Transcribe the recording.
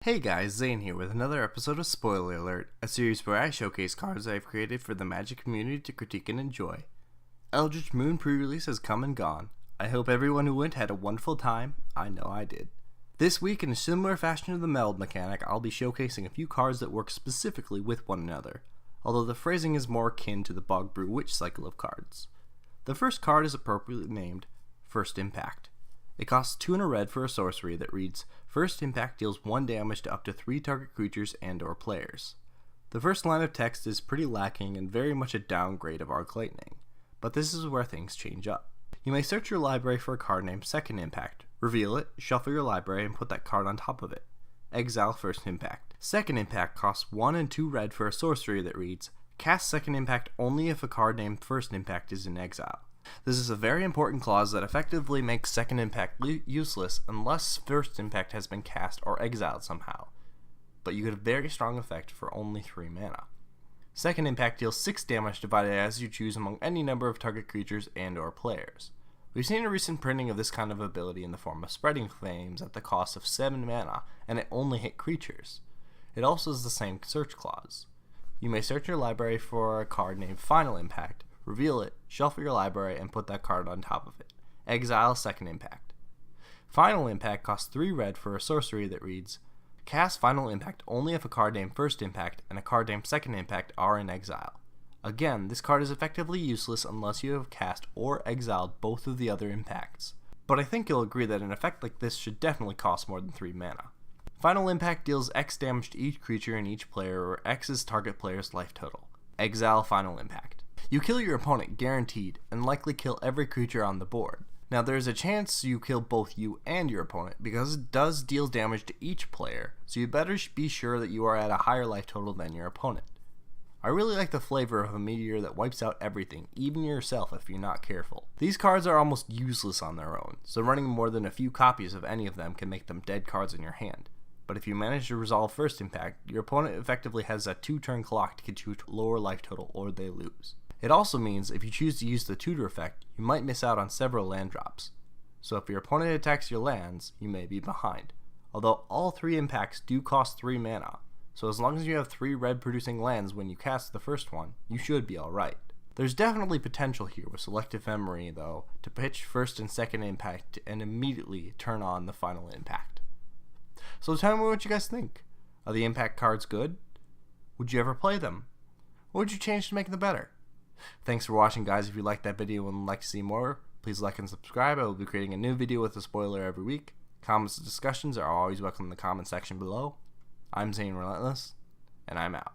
Hey guys, Zane here with another episode of Spoiler Alert, a series where I showcase cards I've created for the Magic community to critique and enjoy. Eldritch Moon pre-release has come and gone. I hope everyone who went had a wonderful time. I know I did. This week, in a similar fashion to the meld mechanic, I'll be showcasing a few cards that work specifically with one another, although the phrasing is more akin to the Bog Brew Witch cycle of cards. The first card is appropriately named First Impact. It costs 2 and a red for a sorcery that reads, First Impact deals 1 damage to up to 3 target creatures and or players. The first line of text is pretty lacking and very much a downgrade of Arc Lightning, but this is where things change up. You may search your library for a card named Second Impact, reveal it, shuffle your library, and put that card on top of it. Exile First Impact. Second Impact costs 1 and 2 red for a sorcery that reads, Cast Second Impact only if a card named First Impact is in exile. This is a very important clause that effectively makes Second Impact useless unless First Impact has been cast or exiled somehow, but you get a very strong effect for only 3 mana. Second Impact deals 6 damage divided as you choose among any number of target creatures and or players. We've seen a recent printing of this kind of ability in the form of Spreading Flames at the cost of 7 mana, and it only hit creatures. It also is the same search clause. You may search your library for a card named Final Impact, reveal it, shuffle your library, and put that card on top of it. Exile Second Impact. Final Impact costs 3 red for a sorcery that reads, Cast Final Impact only if a card named First Impact and a card named Second Impact are in exile. Again, this card is effectively useless unless you have cast or exiled both of the other impacts, but I think you'll agree that an effect like this should definitely cost more than 3 mana. Final Impact deals X damage to each creature and each player, or X is target player's life total. Exile Final Impact. You kill your opponent guaranteed, and likely kill every creature on the board. Now there is a chance you kill both you and your opponent, because it does deal damage to each player, so you better be sure that you are at a higher life total than your opponent. I really like the flavor of a meteor that wipes out everything, even yourself if you're not careful. These cards are almost useless on their own, so running more than a few copies of any of them can make them dead cards in your hand. But if you manage to resolve First Impact, your opponent effectively has a 2-turn clock to get you to lower life total or they lose. It also means if you choose to use the tutor effect, you might miss out on several land drops. So if your opponent attacks your lands, you may be behind. Although all 3 impacts do cost 3 mana, so as long as you have 3 red producing lands when you cast the first one, you should be alright. There's definitely potential here with Selective Memory though, to pitch First and Second Impact and immediately turn on the Final Impact. So tell me what you guys think. Are the impact cards good? Would you ever play them? What would you change to make them better? Thanks for watching, guys. If you liked that video and would like to see more, please like and subscribe. I will be creating a new video with a spoiler every week. Comments and discussions are always welcome in the comment section below. I'm XaneRelentless, and I'm out.